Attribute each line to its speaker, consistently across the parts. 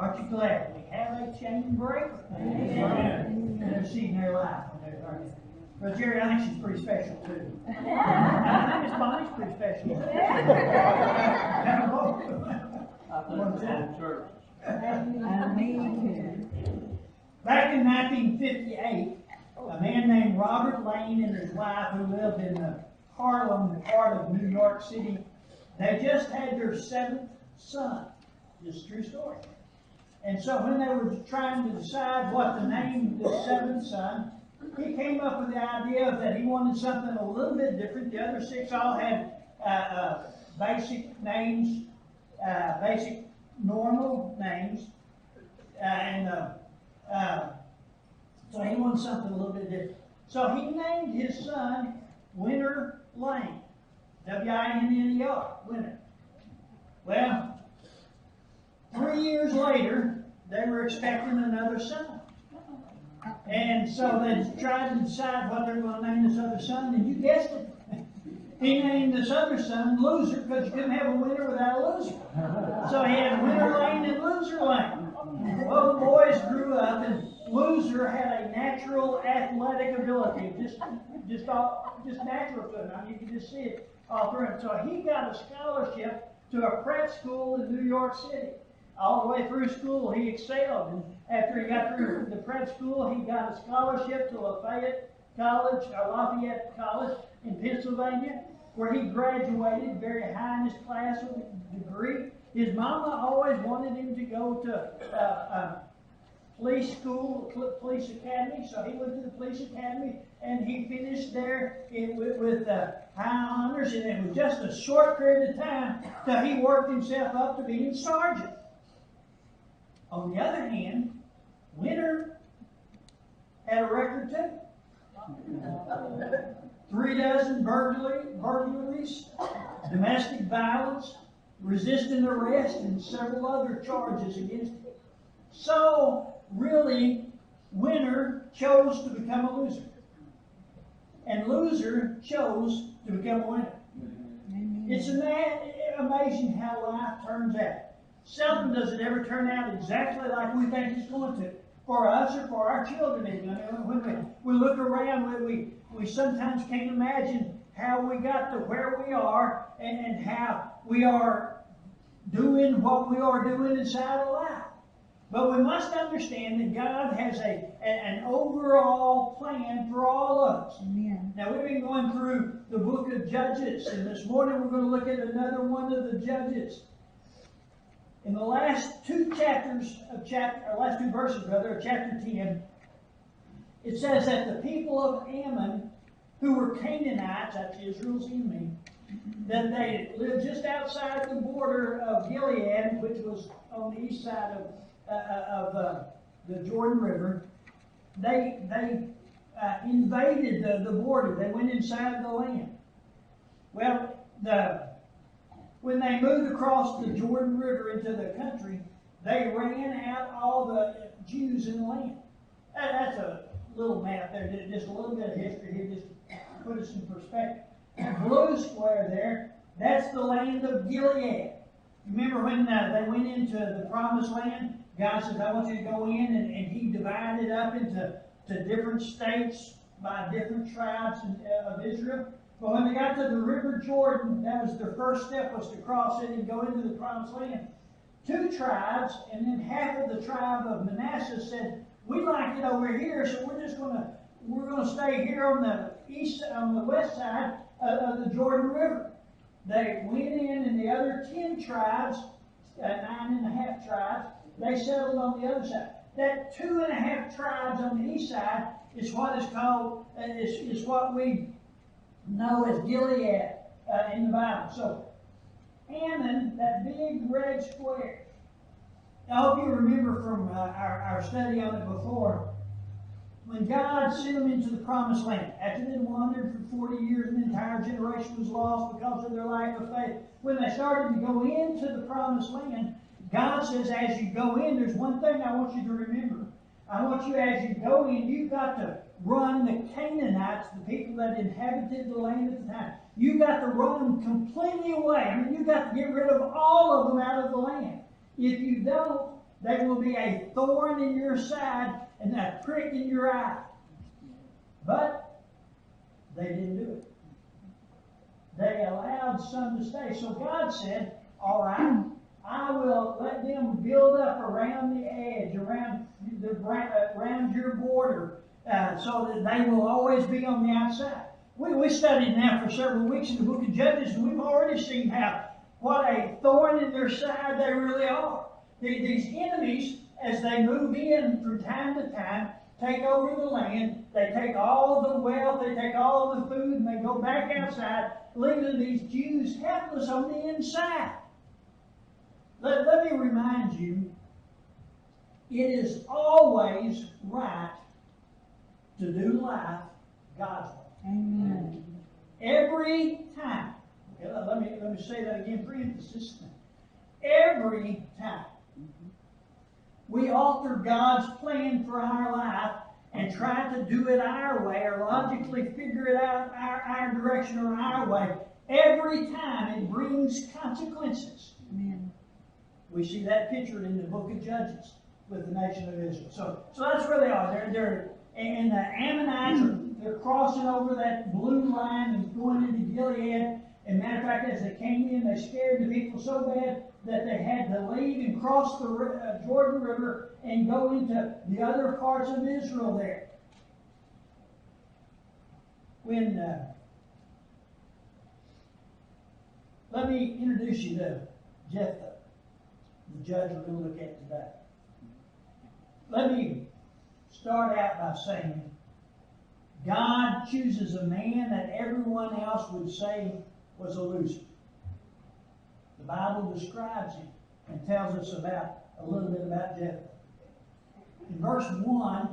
Speaker 1: Aren't you glad we have a chain breaker? Amen. Never seen their life when they're learning. But Jerry, I think she's pretty special too. I think Miss Bonnie's pretty special. Back in 1958, a man named Robert Lane and his wife, who lived in the Harlem part of New York City, they just had their 7th son. This is a true story. And so when they were trying to decide what to name the 7th son, he came up with the idea that he wanted something a little bit different. The other 6 all had basic names, basic normal names, so he wanted something a little bit different. So he named his son Winter Lane, W-I-N-N-E-R, Winter. Well, 3 years later, they were expecting another son. And so they tried to decide what they were going to name this other son, and you guessed it. He named this other son Loser, because you couldn't have a winner without a loser. So he had Winter Lane and Loser Lane. Well, the boys grew up, and Loser had a natural athletic ability, just natural to him. I mean, you can just see it all through him. So he got a scholarship to a prep school in New York City. All the way through school, he excelled. And after he got through the prep school, he got a scholarship to Lafayette College in Pennsylvania, where he graduated very high in his class with a degree. His mama always wanted him to go to police school, police academy, so he went to the police academy, and he finished there with high honors, and it was just a short period of time till he worked himself up to being sergeant. On the other hand, Winter had a record too. 3 dozen burglaries, domestic violence, resisting arrest, and several other charges against him. So, really, Winter chose to become a loser. And Loser chose to become a winner. It's amazing how life turns out. Seldom does it ever turn out exactly like we think it's going to, for us or for our children even. I mean, when we look around, we sometimes can't imagine how we got to where we are and how we are doing what we are doing inside of life. But we must understand that God has an overall plan for all of us.
Speaker 2: Amen.
Speaker 1: Now, we've been going through the book of Judges, and this morning we're going to look at another one of the Judges. In the last 2 verses of chapter 10, it says that the people of Ammon, who were Canaanites, that's Israel's enemy, that they lived just outside the border of Gilead, which was on the east side of the Jordan River. They invaded the border. They went inside the land. Well, when they moved across the Jordan River into the country, they ran out all the Jews in the land. That's a little map there, just a little bit of history here, just to put us in perspective. The blue square there, that's the land of Gilead. Remember when they went into the promised land? God says, I want you to go in, and He divided up into different states by different tribes of Israel. But when they got to the River Jordan, that was their first step, was to cross it and go into the promised land. 2 tribes, and then half of the tribe of Manasseh said, we like it over here, so we're going to stay here on the west side of the Jordan River. They went in, and the other 10 tribes, 9.5 tribes, they settled on the other side. That 2.5 tribes on the east side is what is called, is what we know as Gilead in the Bible. So, Ammon, that big red square. I hope you remember from our study on it before, when God sent them into the promised land, after they'd wandered for 40 years, an entire generation was lost because of their lack of faith. When they started to go into the promised land, God says, as you go in, there's one thing I want you to remember. I want you, as you go in, you've got to run the Canaanites, the people that inhabited the land at the time. You've got to run them completely away. I mean, you've got to get rid of all of them out of the land. If you don't, They will be a thorn in your side and a prick in your eye. But they didn't do it. They allowed some to stay. So God said, all right, I will let them build up around the edge, around your border, so that they will always be on the outside. We studied now for several weeks in the book of Judges, and we've already seen what a thorn in their side they really are. These enemies, as they move in from time to time, take over the land, they take all the wealth, they take all the food, and they go back outside, leaving these Jews helpless on the inside. Let me remind you, it is always right to do life God's way.
Speaker 2: Amen.
Speaker 1: Every time. Okay, let me say that again for emphasis. Every time we alter God's plan for our life and try to do it our way or logically figure it out our direction or our way, every time it brings consequences.
Speaker 2: Amen.
Speaker 1: We see that pictured in the book of Judges with the nation of Israel. So that's where they are. And the Ammonites they're crossing over that blue line and going into Gilead. And matter of fact, as they came in, they scared the people so bad that they had to leave and cross the Jordan River and go into the other parts of Israel there. Let me introduce you to Jephthah, the judge we're going to look at today. Let me start out by saying God chooses a man that everyone else would say was a loser. The Bible describes him and tells us a little bit about Jephthah. In verse 1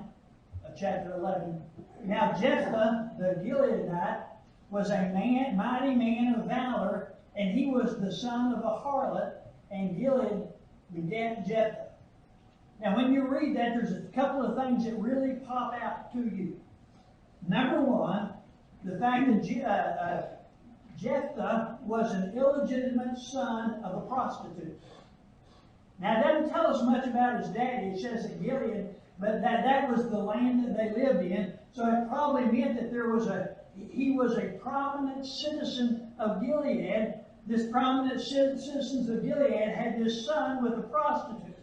Speaker 1: of chapter 11, now Jephthah the Gileadite was a mighty man of valor, and he was the son of a harlot, and Gilead begat Jephthah. Now when you read that, there's a couple of things that really pop out to you. Number one, the fact that Jephthah was an illegitimate son of a prostitute. Now, it doesn't tell us much about his daddy. It says that Gilead, but that was the land that they lived in. So it probably meant that he was a prominent citizen of Gilead. This prominent citizens of Gilead had this son with a prostitute.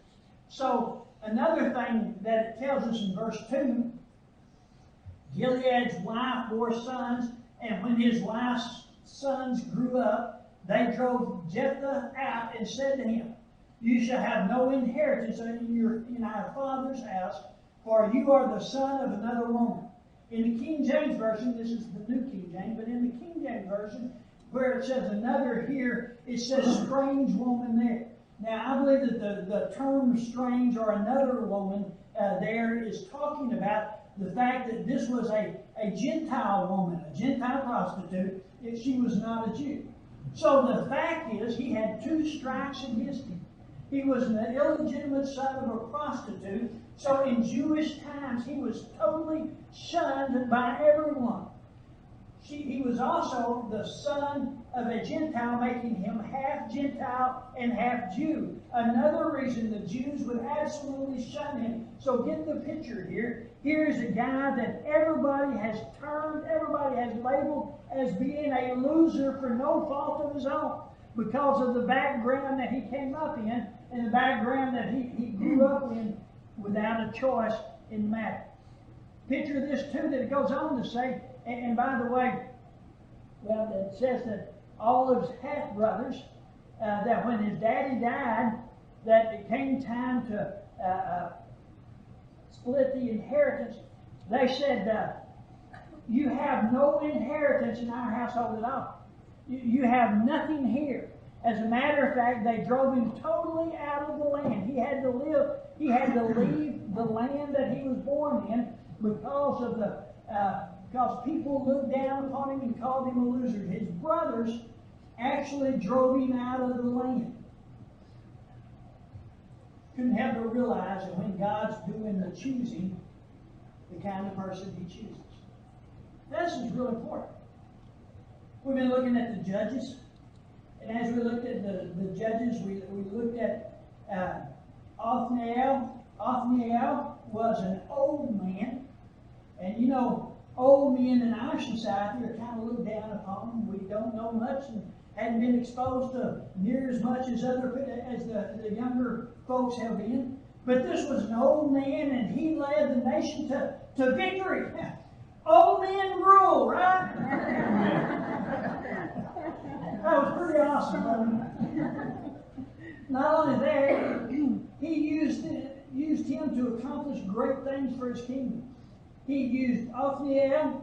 Speaker 1: So another thing that it tells us in verse 2, Gilead's wife bore sons, and when his wife's sons grew up, they drove Jephthah out and said to him, you shall have no inheritance in our father's house, for you are the son of another woman. In the King James Version, this is the New King James, but in the King James Version, where it says another here, it says strange woman there. Now, I believe that the term strange or another woman there is talking about the fact that this was a Gentile woman, a Gentile prostitute, if she was not a Jew. So the fact is, he had two strikes against him. He was an illegitimate son of a prostitute, so in Jewish times he was totally shunned by everyone. He was also the son of a Gentile, making him half Gentile and half Jew. Another reason the Jews would absolutely shun him. So get the picture here. Here's a guy that everybody has labeled as being a loser for no fault of his own, because of the background that he came up in and the background that he grew up in without a choice in the matter. Picture this too, that it goes on to say, and by the way, well, it says that all of his half-brothers, that when his daddy died, that it came time to split the inheritance, they said, you have no inheritance in our household at all. You have nothing here. As a matter of fact, they drove him totally out of the land. He had to leave the land that he was born in because people looked down upon him and called him a loser. His brothers actually drove him out of the land. Couldn't help but realize that when God's doing the choosing, the kind of person he chooses. This is real important. We've been looking at the judges, and as we looked at the judges, we looked at Othniel was an old man. And you know, old men in our society are kind of looked down upon. We don't know much and hadn't been exposed to near as much as the younger folks have been. But this was an old man, and he led the nation to victory. Old men rule, right? That was pretty awesome. Not only that, he used him to accomplish great things for his kingdom. He used Othniel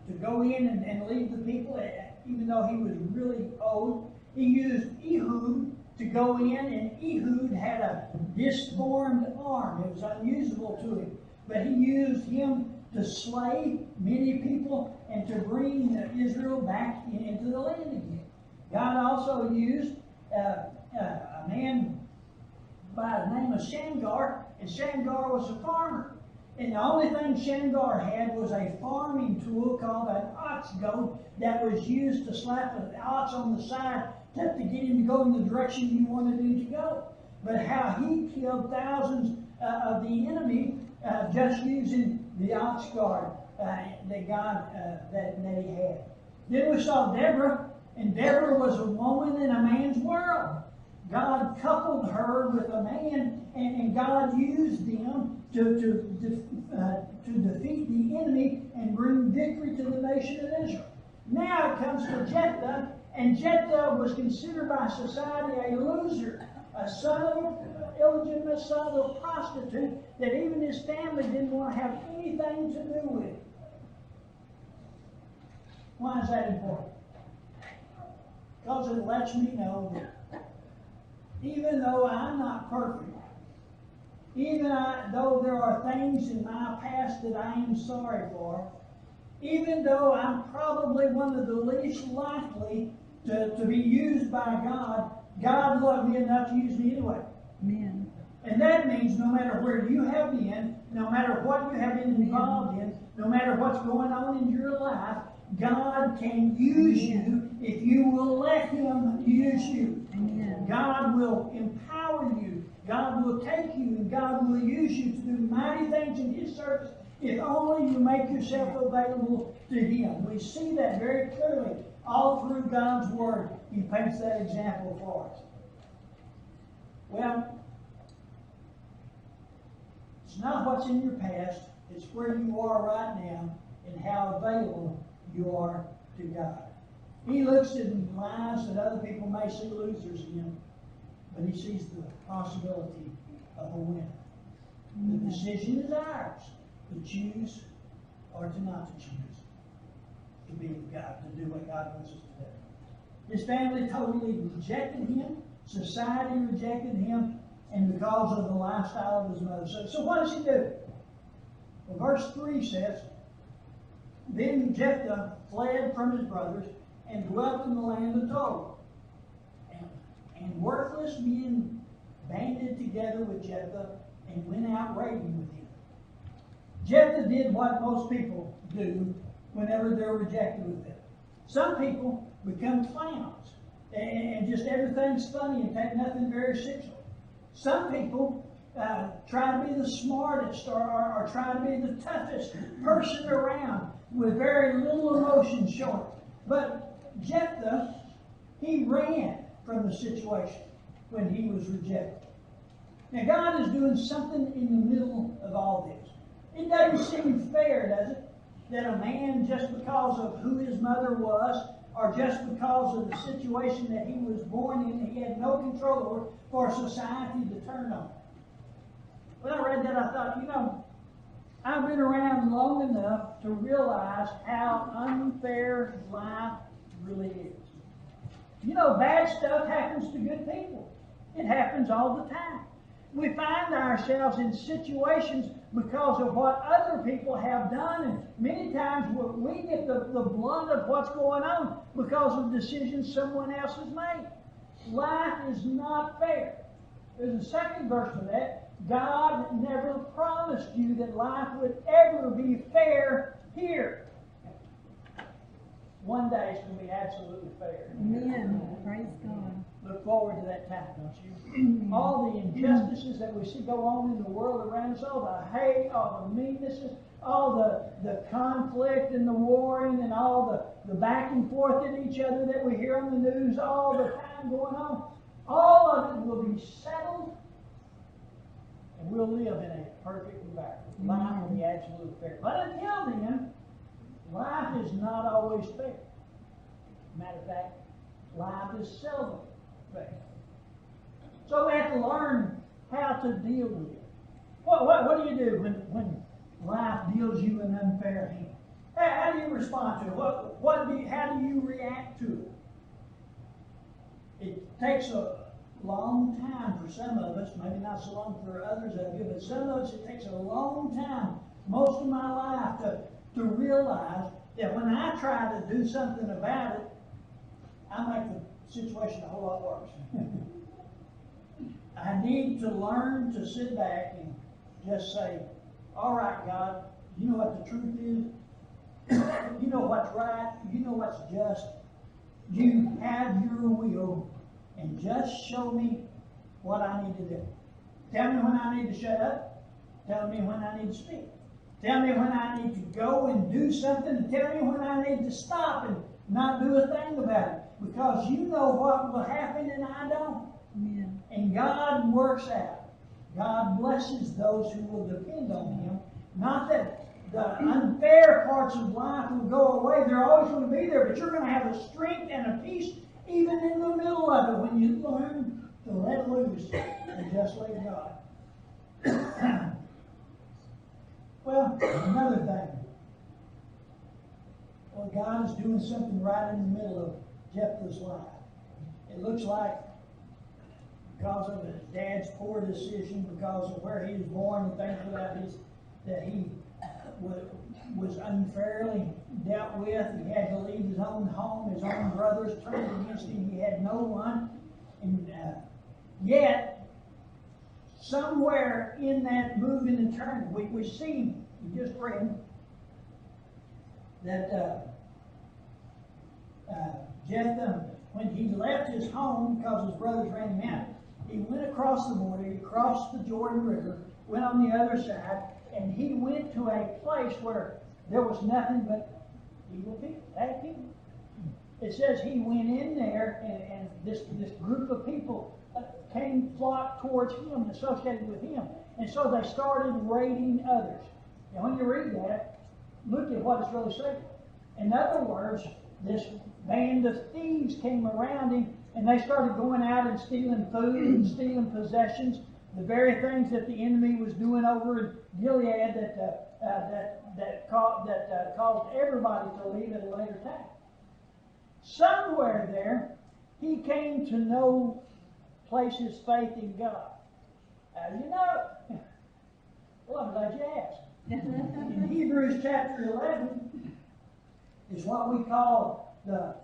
Speaker 1: to go in and lead the people, even though he was really old. He used Ehud to go in, and Ehud had a disformed arm. It was unusable to him. But he used him to slay many people and to bring Israel back into the land again. God also used a man by the name of Shamgar, and Shamgar was a farmer. And the only thing Shamgar had was a farming tool called an ox goad that was used to slap an ox on the side to get him to go in the direction you wanted him to go. But how he killed thousands of the enemy just using the ox guard that he had. Then we saw Deborah, and Deborah was a woman in a man's world. God coupled her with a man, and God used them to defeat the enemy and bring victory to the nation of Israel. Now it comes to Jephthah, and Jephthah was considered by society a loser, a son of an illegitimate son of a prostitute that even his family didn't want to have anything to do with. Why is that important? Because it lets me know that even though I'm not perfect, though there are things in my past that I am sorry for, even though I'm probably one of the least likely to be used by God, God loved me enough to use me anyway.
Speaker 2: Amen.
Speaker 1: And that means no matter where you have been, no matter what you have been involved in, no matter what's going on in your life, God can use you if you will let Him use you.
Speaker 2: Amen.
Speaker 1: God will empower you. God will take you, and God will use you to do mighty things in His service if only you make yourself available to Him. We see that very clearly all through God's Word. He paints that example for us. Well, it's not what's in your past. It's where you are right now and how available you are to God. He looks in lives that other people may see losers in, but He sees the possibility of a winner. The decision is ours to choose or to not to choose to be with God, to do what God wants us to do. His family totally rejected him. Society rejected him, and because of the lifestyle of his mother. So what does he do? Well, verse 3 says, Then Jephthah fled from his brothers and dwelt in the land of Tob. And worthless men banded together with Jephthah and went out raiding with him. Jephthah did what most people do whenever they're rejected with them. Some people become clowns and just everything's funny and take nothing very seriously. Some people try to be the smartest or try to be the toughest person around with very little emotion showing. But Jephthah, he ran from the situation when he was rejected. Now God is doing something in the middle of all this. It doesn't seem fair, does it? That a man, just because of who his mother was, or just because of the situation that he was born in, he had no control over, for society to turn on. When I read that, I thought, I've been around long enough to realize how unfair life really is. Bad stuff happens to good people. It happens all the time. We find ourselves in situations because of what other people have done, and many times we get the blunt of what's going on because of decisions someone else has made. Life is not fair. There's a second verse to that. God never promised you that life would ever be fair here. One day it's going to be absolutely fair.
Speaker 2: Amen. Praise God.
Speaker 1: look forward to that time, don't you? All the injustices that we see go on in the world around us, all the hate, all the meannesses, all the conflict and the warring and all the back and forth at each other that we hear on the news all the time going on, all of it will be settled, and we'll live in a perfect environment. Life will be absolutely fair. But until then, life is not always fair. Matter of fact, life is seldom fair. So we have to learn how to deal with it. What do you do when life deals you an unfair hand? How do you respond to it? How do you react to it? It takes a long time for some of us, maybe not so long for others of you, but some of us it takes a long time, most of my life, to realize that when I try to do something about it, I make the situation a whole lot worse. I need to learn to sit back and just say, all right, God, you know what the truth is. You know what's right. You know what's just. You have your will, and just show me what I need to do. Tell me when I need to shut up. Tell me when I need to speak. Tell me when I need to go and do something, and tell me when I need to stop and not do a thing about it. Because you know what will happen and I don't. Amen. And God works out. God blesses those who will depend on Him. Not that the unfair parts of life will go away. They're always going to be there, but you're going to have a strength and a peace even in the middle of it when you learn to let loose and just let God. Well, another thing. Well, God is doing something right in the middle of Jephthah's life. It looks like because of his dad's poor decision, because of where he was born, and things that he was unfairly dealt with. He had to leave his own home. His own brothers turned against him. He had no one. And yet, somewhere in that moving and turning, we see, we just read, that Jephthah, when he left his home because his brothers ran him out, he went across the border, he crossed the Jordan River, went on the other side, and he went to a place where there was nothing but evil people, bad people. It says he went in there, and this group of people flocked towards him, associated with him. And so they started raiding others. And when you read that, look at what it's really saying. In other words, this band of thieves came around him, and they started going out and stealing food and stealing possessions, the very things that the enemy was doing over in Gilead that caused everybody to leave at a later time. Somewhere there, he came to know, place his faith in God. How do you know? Well, I'm glad you asked. In Hebrews chapter 11 is what we call the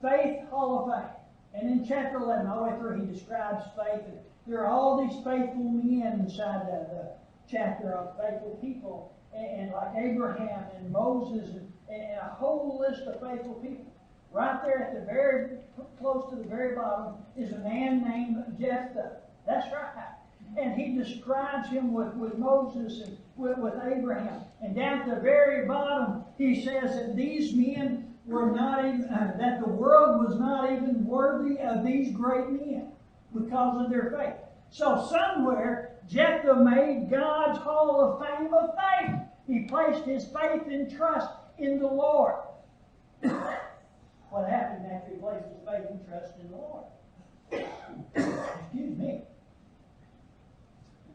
Speaker 1: Faith Hall of Fame. And in chapter 11, all the way through, he describes faith. And there are all these faithful men inside the chapter of faithful people, and like Abraham and Moses and a whole list of faithful people. Right there at the very close to the very bottom is a man named Jephthah. That's right. And he describes him with Moses and with Abraham. And down at the very bottom, he says that these men were not even, that the world was not even worthy of these great men because of their faith. So somewhere, Jephthah made God's Hall of Fame of faith. He placed his faith and trust in the Lord. What happened after he placed his faith and trust in the Lord? Excuse me.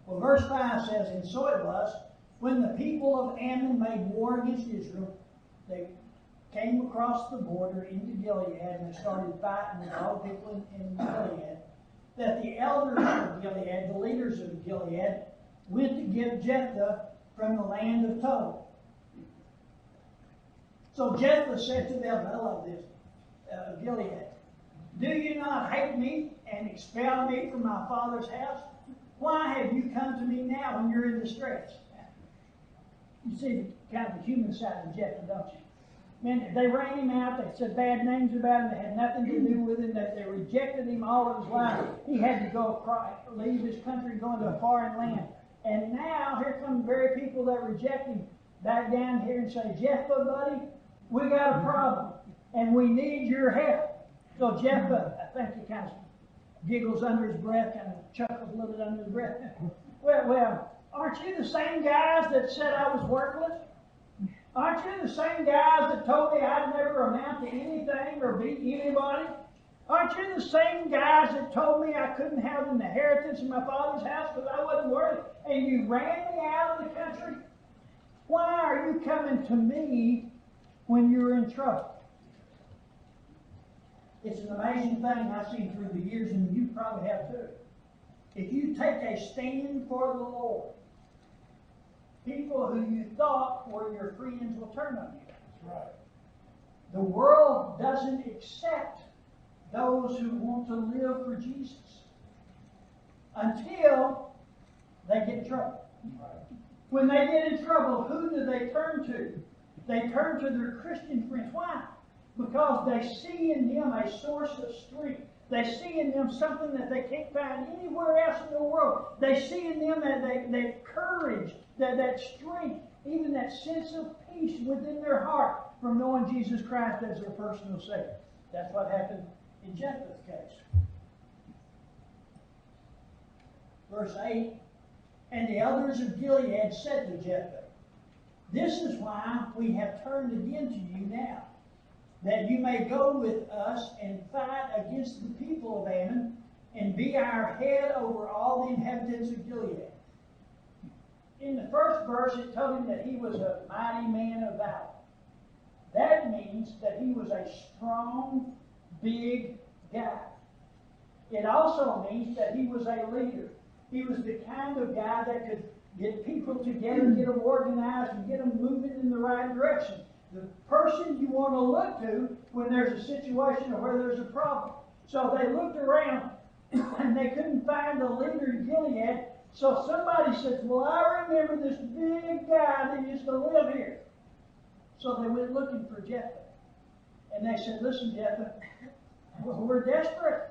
Speaker 1: Well, verse 5 says, and so it was, when the people of Ammon made war against Israel, they came across the border into Gilead, and they started fighting with all the people in Gilead, that the elders of Gilead, the leaders of Gilead, went to get Jephthah from the land of Tob. So Jephthah said to them, I love this, Gilead, do you not hate me and expel me from my father's house? Why have you come to me now when you're in distress? You see kind of the human side of Jephthah, don't you? Man, they ran him out. They said bad names about him. They had nothing to do with him. They rejected him all of his life. He had to go leave his country, go into a foreign land. And now here come the very people that reject him back down here and say, Jephthah, buddy, we got a problem, and we need your help. So Jephthah, I think he kind of giggles under his breath, kind of chuckles a little bit under his breath. Well, aren't you the same guys that said I was worthless? Aren't you the same guys that told me I'd never amount to anything or beat anybody? Aren't you the same guys that told me I couldn't have an inheritance in my father's house because I wasn't worthy? And you ran me out of the country? Why are you coming to me when you're in trouble? It's an amazing thing I've seen through the years, and you probably have too. If you take a stand for the Lord, people who you thought were your friends will turn on you.
Speaker 2: That's right.
Speaker 1: The world doesn't accept those who want to live for Jesus until they get in trouble.
Speaker 2: Right.
Speaker 1: When they get in trouble, who do they turn to? They turn to their Christian friends. Why? Because they see in them a source of strength. They see in them something that they can't find anywhere else in the world. They see in them that courage, that strength, even that sense of peace within their heart from knowing Jesus Christ as their personal Savior. That's what happened in Jephthah's case. Verse 8, and the elders of Gilead said to Jephthah, this is why we have turned again to you now, that you may go with us and fight against the people of Ammon, and be our head over all the inhabitants of Gilead. In the first verse, it told him that he was a mighty man of valor. That means that he was a strong, big guy. It also means that he was a leader. He was the kind of guy that could get people together, get them organized, and get them moving in the right direction. The person you want to look to when there's a situation or where there's a problem. So they looked around and they couldn't find the leader in Gilead. So somebody says, well, I remember this big guy that used to live here. So they went looking for Jephthah. And they said, listen, Jephthah, we're desperate.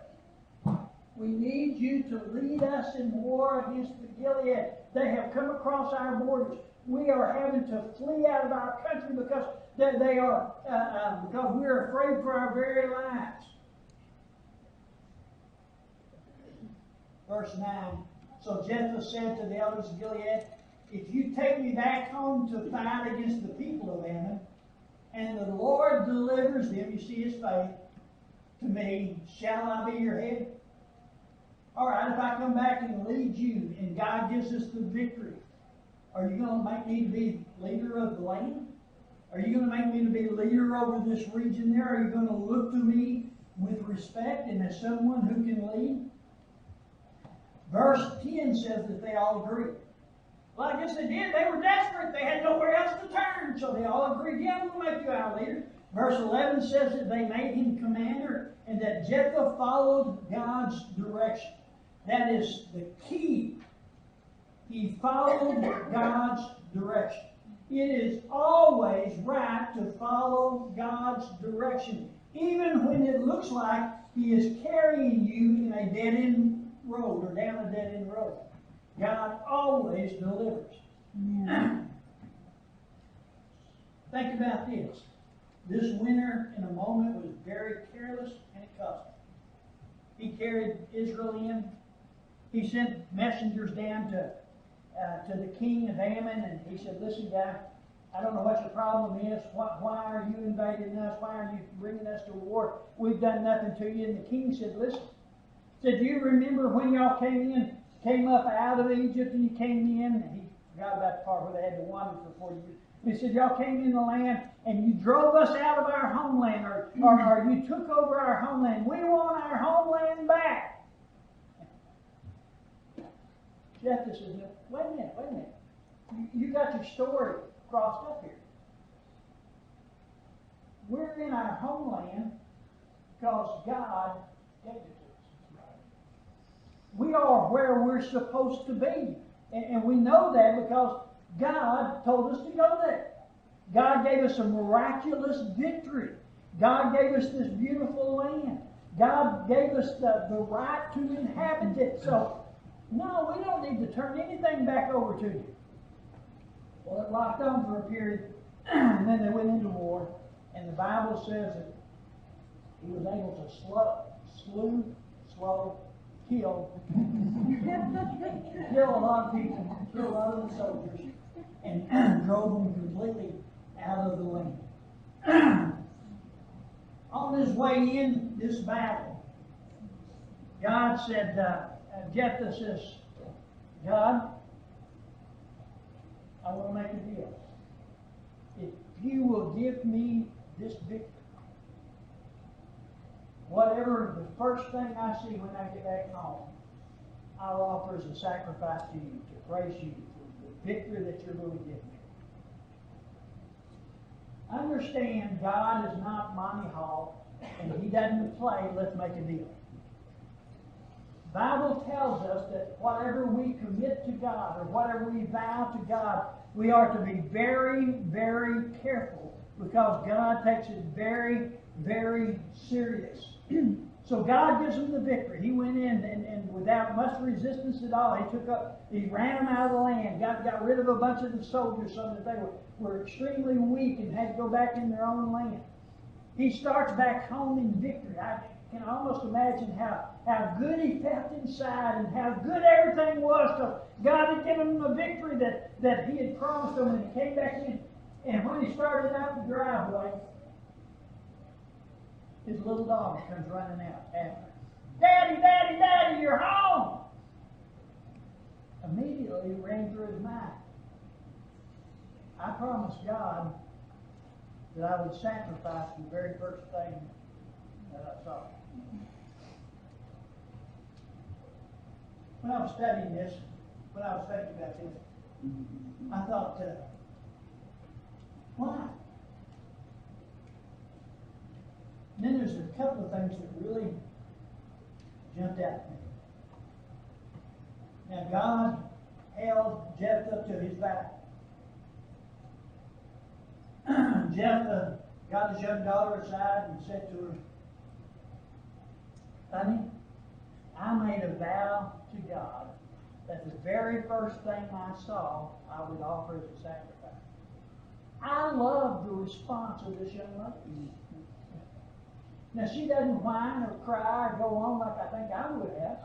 Speaker 1: We need you to lead us in war against the Gilead. They have come across our borders. We are having to flee out of our country because because we're afraid for our very lives. Verse 9. So Jephthah said to the elders of Gilead, if you take me back home to fight against the people of Ammon, and the Lord delivers them, you see his faith, to me, shall I be your head? All right, if I come back and lead you, and God gives us the victory, are you going to make me to be leader of the land? Are you going to make me to be leader over this region there? Are you going to look to me with respect and as someone who can lead? Verse 10 says that they all agreed. Well, I guess they did. They were desperate. They had nowhere else to turn. So they all agreed, yeah, we'll make you our leader. Verse 11 says that they made him commander and that Jephthah followed God's direction. That is the key. He followed God's direction. It is always right to follow God's direction, even when it looks like he is carrying you in a dead-end road or down a dead-end road. God always delivers. Yeah. Think about this. This winter, in a moment, was very careless and it cost him. He carried Israel in. He sent messengers down to the king of Ammon, and he said, listen, guy, I don't know what your problem is. Why are you invading us? Why are you bringing us to war? We've done nothing to you. And the king said, listen. He said, do you remember when y'all came up out of Egypt and you came in? And he forgot about the part where they had to wander for 40 years. He said, y'all came in the land and you drove us out of our homeland, or you took over our homeland. We want our homeland back. Jephthah says, wait a minute. You got your story crossed up here. We're in our homeland because God gave it to us. We are where we're supposed to be. And we know that because God told us to go there. God gave us a miraculous victory. God gave us this beautiful land. God gave us the right to inhabit it. So, no, we don't need to turn anything back over to you. Well, it locked on for a period, and then they went into war. And the Bible says that he was able to kill a lot of people, kill a lot of the soldiers, and drove them completely out of the land. On his way in this battle, God said, Jephthah says, God, I want to make a deal. If you will give me this victory, whatever the first thing I see when I get back home, I'll offer as a sacrifice to you, to praise you for the victory that you're going to give me. Understand, God is not Monty Hall, and He doesn't play, let's make a deal. The Bible tells us that whatever we commit to God, or whatever we vow to God, we are to be very, very careful, because God takes it very, very serious. So God gives them the victory. He went in and without much resistance at all, he ran them out of the land, got rid of a bunch of the soldiers so that they were extremely weak and had to go back in their own land. He starts back home in victory. I can almost imagine how good he felt inside and how good everything was, because God had given him the victory that He had promised him, and he came back in. And when he started out the driveway, his little dog comes running out after him. Daddy, Daddy, Daddy, you're home! Immediately it ran through his mind, I promised God that I would sacrifice the very first thing that I saw. When I was studying this, when I was thinking about this, I thought, why? And then there's a couple of things that really jumped out at me. Now, God held Jephthah to his vow. Jephthah got his young daughter aside and said to her, honey, I made a vow to God that the very first thing I saw, I would offer as a sacrifice. I love the response of this young lady. Now, she doesn't whine or cry or go on like I think I would have.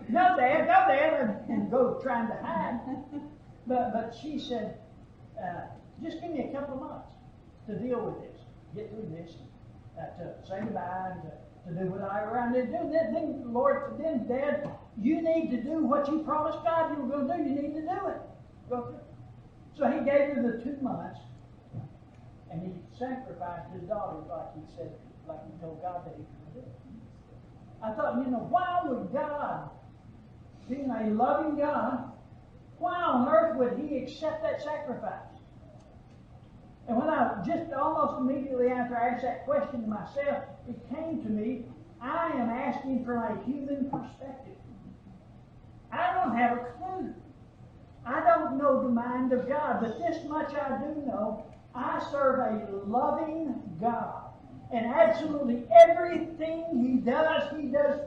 Speaker 1: No, Dad, and go trying to hide. But she said, just give me a couple of months to deal with this, get through this, to say goodbye, and to do whatever I need to do. Then, Lord, then, Dad, you need to do what you promised God you were going to do. You need to do it. Go through. So he gave her the 2 months, and he sacrificed his daughter like he said, like he told God that he could do. I thought, why would God, being a loving God, why on earth would He accept that sacrifice? And when I just almost immediately after I asked that question to myself, it came to me, I am asking from a human perspective. I don't have a clue. I don't know the mind of God, but this much I do know. I serve a loving God. And absolutely everything He does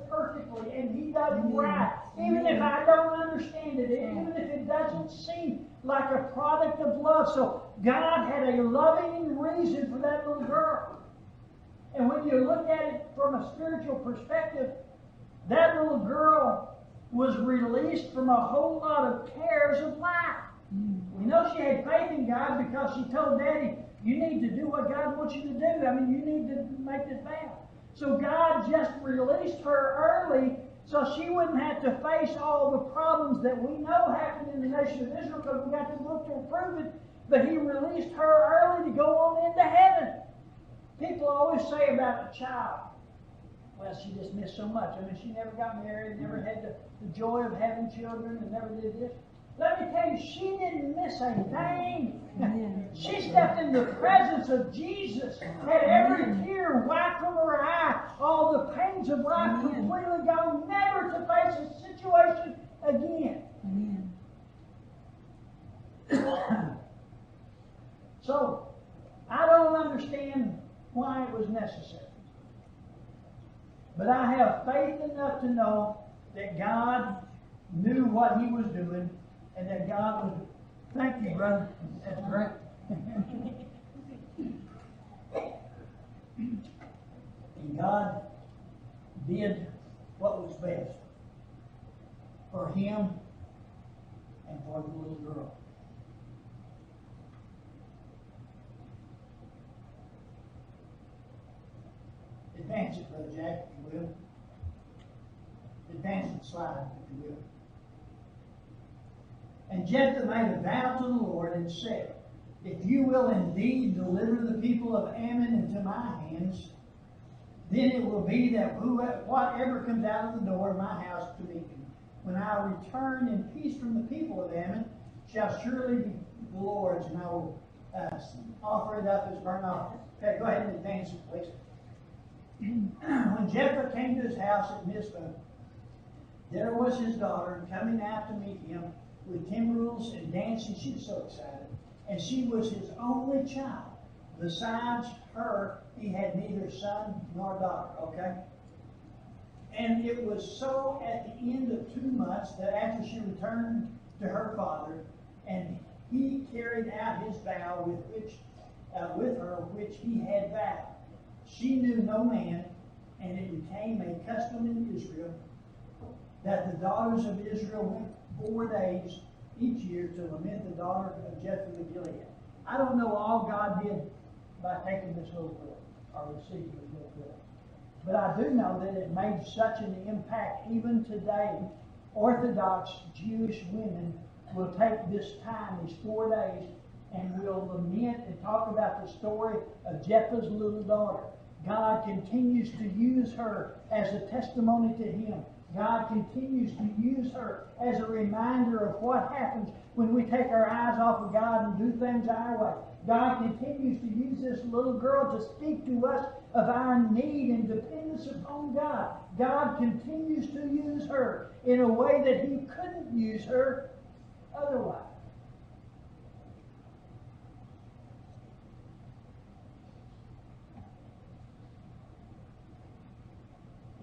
Speaker 1: perfectly, and He does right. Even if I don't understand it, even if it doesn't seem like a product of love. So God had a loving reason for that little girl. And when you look at it from a spiritual perspective, that little girl was released from a whole lot of cares of life. We know she had faith in God because she told Daddy, you need to do what God wants you to do. I mean, you need to make this vow. So God just released her early so she wouldn't have to face all the problems that we know happened in the nation of Israel, because we got the book to prove it. But He released her early to go on into heaven. People always say about a child, well, she just missed so much. I mean, she never got married, never had the joy of having children, and never did this. Let me tell you, she didn't miss a thing. She stepped in the presence of Jesus, had every tear wiped from her eye, all the pains of life completely gone, never to face a situation again. So But I have faith enough to know that God knew what He was doing, and that God was. Thank you, brother. That's great. And God did what was best for him and for the little girl. Advance it, Brother Jack, if you will. Advance the slide, if you will. And Jephthah made a vow to the Lord and said, if you will indeed deliver the people of Ammon into my hands, then it will be that whatever comes out of the door of my house to meet me, when I return in peace from the people of Ammon, shall surely be the Lord's, and I will offer it up as burnt offering. Okay, go ahead and advance it, please. When Jephthah came to his house at Mizpah, there was his daughter coming out to meet him with timbrels and dancing. She was so excited. And she was his only child. Besides her, he had neither son nor daughter. Okay? And it was so at the end of 2 months that after she returned to her father, and he carried out his vow with her which he had vowed. She knew no man, and it became a custom in Israel that the daughters of Israel went 4 days each year to lament the daughter of Jephthah the Gilead. I don't know all God did by taking this little girl, or receiving this little girl. But I do know that it made such an impact. Even today, Orthodox Jewish women will take this time, these 4 days, and will lament and talk about the story of Jephthah's little daughter. God continues to use her as a testimony to Him. God continues to use her as a reminder of what happens when we take our eyes off of God and do things our way. God continues to use this little girl to speak to us of our need and dependence upon God. God continues to use her in a way that He couldn't use her otherwise.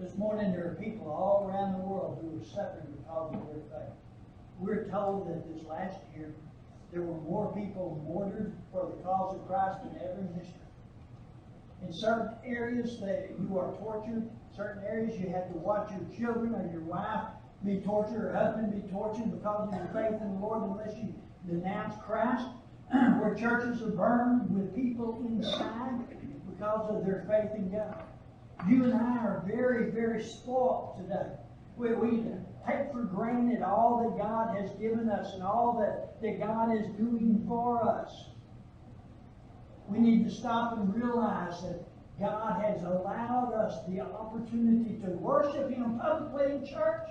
Speaker 1: This morning there are people all around the world who are suffering because of their faith. We're told that this last year there were more people martyred for the cause of Christ than ever in history. In certain areas that you are tortured, certain areas you have to watch your children or your wife be tortured or husband be tortured because of your faith in the Lord unless you denounce Christ. Where churches are burned with people inside because of their faith in God. You and I are very, very spoiled today. We take for granted all that God has given us and all that God is doing for us. We need to stop and realize that God has allowed us the opportunity to worship Him publicly in church.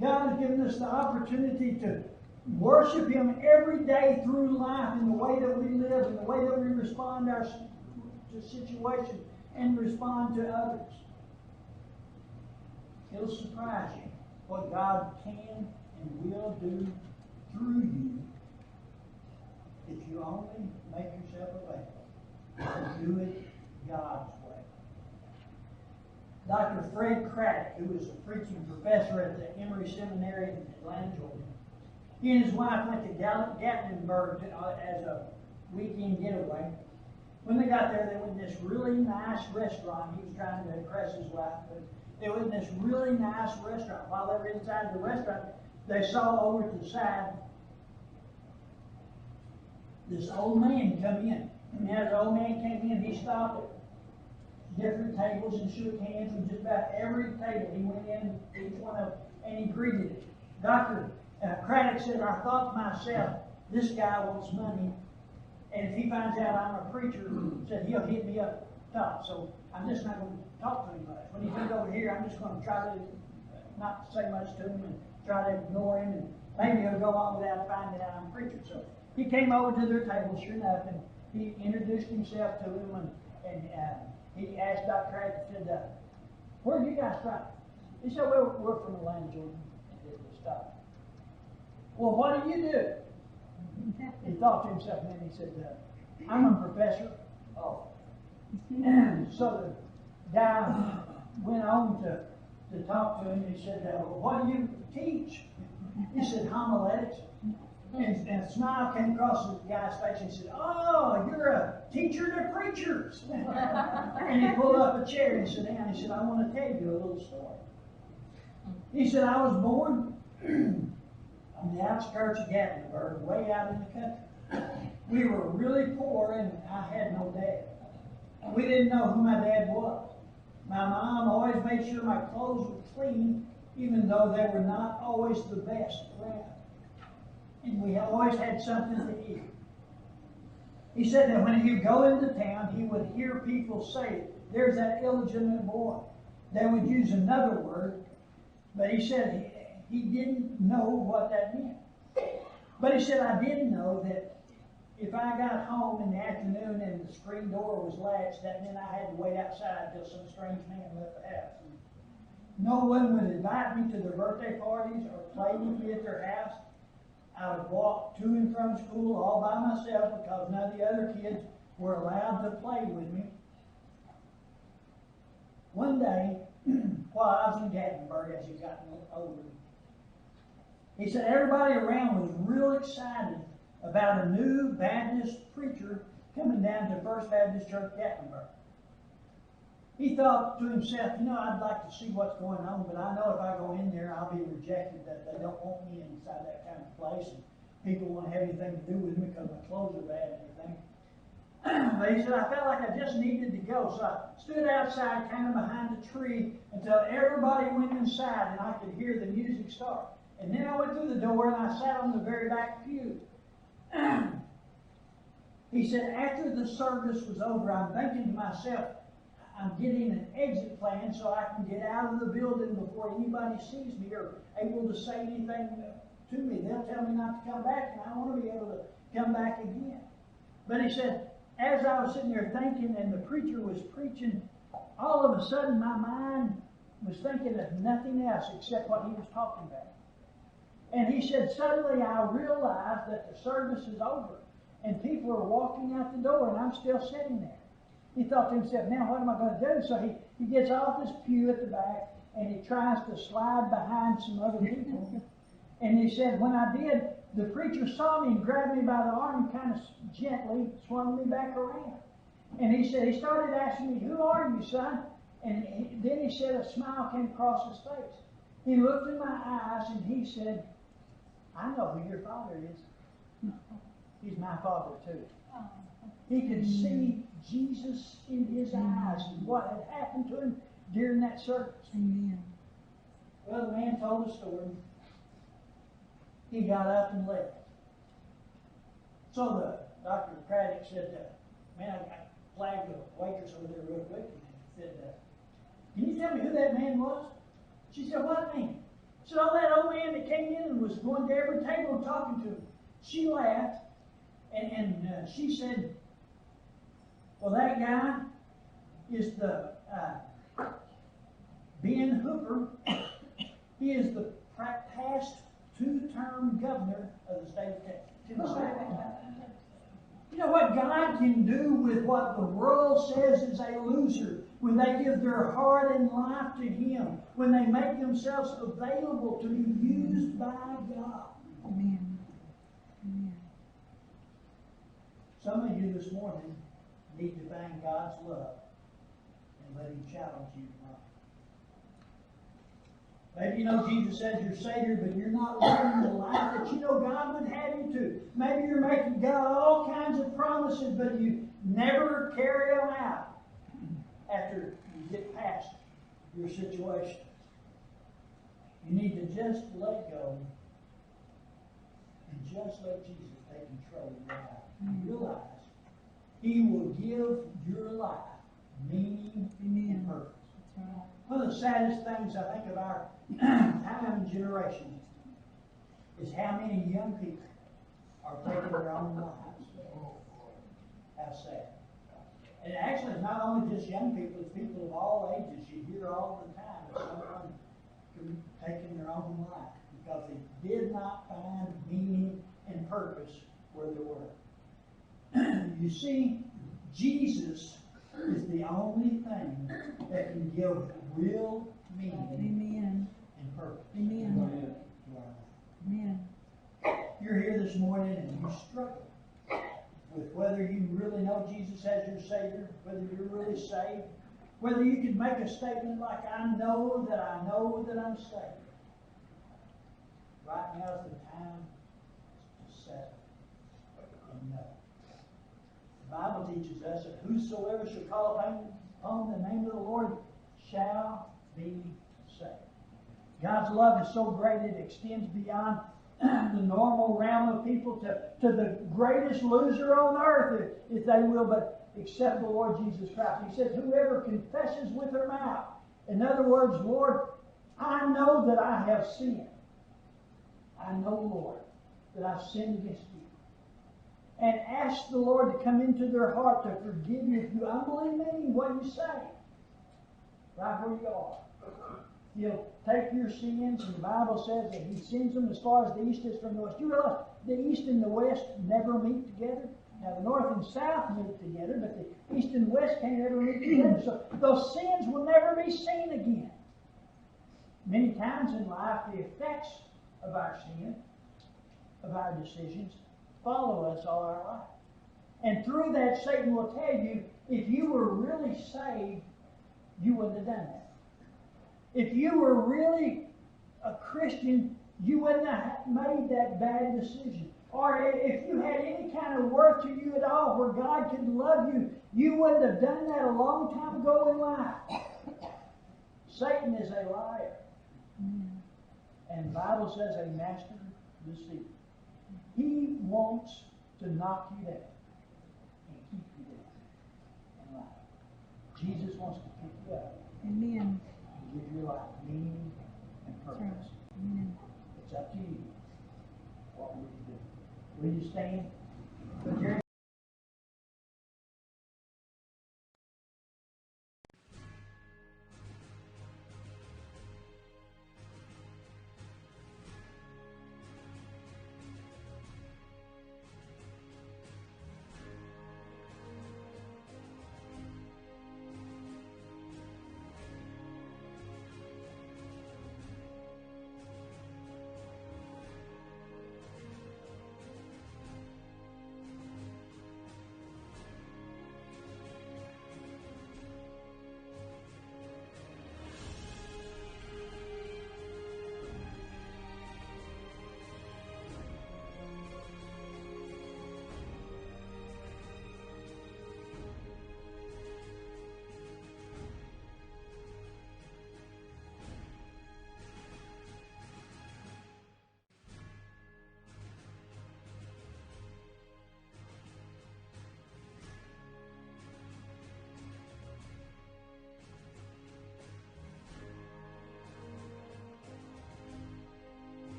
Speaker 1: God has given us the opportunity to worship Him every day through life in the way that we live, in the way that we respond to situations and respond to others. It'll surprise you what God can and will do through you if you only make yourself available to do it God's way. Dr. Fred Craddock, who was a preaching professor at the Emory Seminary in Atlanta, Georgia, he and his wife went to Gatlinburg as a weekend getaway. When they got there, they went to this really nice restaurant. He was trying to impress his wife, but they went to this really nice restaurant. While they were inside the restaurant, they saw over to the side this old man come in. And as the old man came in, he stopped at different tables and shook hands with just about every table. He went in to each one of them and he greeted it. Dr. Craddock said, I thought to myself, this guy wants money. And if he finds out I'm a preacher, said he'll hit me up top. So I'm just not going to talk to him much. When he comes over here, I'm just going to try to not say much to him and try to ignore him. And maybe he'll go on without finding out I'm a preacher. So he came over to their table, sure enough, and he introduced himself to them. And he asked Dr. Craddock, said, where are you guys from? He said, well, we're from Atlanta, Georgia. And he stopped. Well, what do you do? He thought to himself, and then he said, I'm a professor. Oh. So the guy went on to talk to him. He said, well, what do you teach? He said, homiletics. And a smile came across the guy's face and he said, oh, you're a teacher to preachers. And he pulled up a chair and sat down. He said, I want to tell you a little story. He said, I was born on the outskirts of Gatlinburg, way out in the country. We were really poor and I had no dad. We didn't know who my dad was. My mom always made sure my clothes were clean, even though they were not always the best around. And we always had something to eat. He said that when he would go into town, he would hear people say, there's that illegitimate boy. They would use another word, but he said he didn't know what that meant. But he said, I did know that if I got home in the afternoon and the screen door was latched, that meant I had to wait outside until some strange man left the house. No one would invite me to their birthday parties or play with me at their house. I would walk to and from school all by myself because none of the other kids were allowed to play with me. One day, while I was in Gatlinburg, as he got older, he said everybody around was real excited about a new Baptist preacher coming down to First Baptist Church, Gatlinburg. He thought to himself, I'd like to see what's going on, but I know if I go in there, I'll be rejected, that they don't want me inside that kind of place, and people won't have anything to do with me because my clothes are bad and everything. But he said, I felt like I just needed to go, so I stood outside kind of behind a tree until everybody went inside and I could hear the music start. And then I went through the door and I sat on the very back pew. He said, after the service was over, I'm thinking to myself, I'm getting an exit plan so I can get out of the building before anybody sees me or able to say anything to me. They'll tell me not to come back, and I want to be able to come back again. But he said, as I was sitting there thinking and the preacher was preaching, all of a sudden my mind was thinking of nothing else except what he was talking about. And he said, suddenly I realized that the service is over and people are walking out the door and I'm still sitting there. He thought to himself, now what am I going to do? So he gets off his pew at the back and he tries to slide behind some other people. And he said, when I did, the preacher saw me and grabbed me by the arm and kind of gently swung me back around. And he said, he started asking me, who are you, son? And then he said, a smile came across his face. He looked in my eyes and he said, I know who your father is. He's my father too. He could see Jesus in his eyes and what had happened to him during that service. Amen. Well, the man told the story. He got up and left. So Dr. Craddock said, man, I flagged the waitress over there real quick and said, can you tell me who that man was? She said, what man? She said, oh, that old man that came in and was going to every table and talking to him. She laughed and she said, well, that guy is the Ben Hooper. He is the past two-term governor of the state of Tennessee. You know what God can do with what the world says is a loser when they give their heart and life to Him, when they make themselves available to be used by God. Amen. Amen. Some of you this morning need to find God's love and let Him challenge you tonight. Maybe you know Jesus as your Savior, but you're not living the life that you know God would have you to. Maybe you're making God all kinds of promises, but you never carry them out after you get past your situation. You need to just let go and just let Jesus take control of your life. And realize He will give your life meaning and purpose. One of the saddest things I think of our time and generation is how many young people are taking their own lives. How sad. And actually, it's not only just young people, it's people of all ages. You hear all the time of someone taking their own life because they did not find meaning and purpose where they were. You see, Jesus is the only thing that can give real meaning
Speaker 2: Amen.
Speaker 1: and purpose.
Speaker 2: Amen. Amen.
Speaker 1: You're here this morning and you struggle with whether you really know Jesus as your Savior, whether you're really saved, whether you can make a statement like, I know that I'm saved. Right now is the time to settle and know. The Bible teaches us that whosoever shall call upon the name of the Lord shall be saved. God's love is so great it extends beyond the normal realm of people to the greatest loser on earth, if they will, but accept the Lord Jesus Christ. He says, whoever confesses with their mouth. In other words, Lord, I know that I have sinned. I know, Lord, that I've sinned against you. And ask the Lord to come into their heart to forgive you if you humbly mean what you say. Right where you are. He'll take your sins, and the Bible says that He sends them as far as the east is from the west. You realize the east and the west never meet together? Now the north and south meet together, but the east and west can't ever meet together. So those sins will never be seen again. Many times in life, the effects of our sin, of our decisions, follow us all our life. And through that, Satan will tell you, if you were really saved, you wouldn't have done that. If you were really a Christian, you wouldn't have made that bad decision. Or if you had any kind of worth to you at all where God could love you, you wouldn't have done that a long time ago in life. Satan is a liar. And the Bible says a master deceiver. He wants to knock you down and keep you down in life. Jesus wants to pick you up.
Speaker 2: Amen.
Speaker 1: Give your life meaning and purpose.
Speaker 2: Amen.
Speaker 1: It's up to you. What will you do? Will you stand?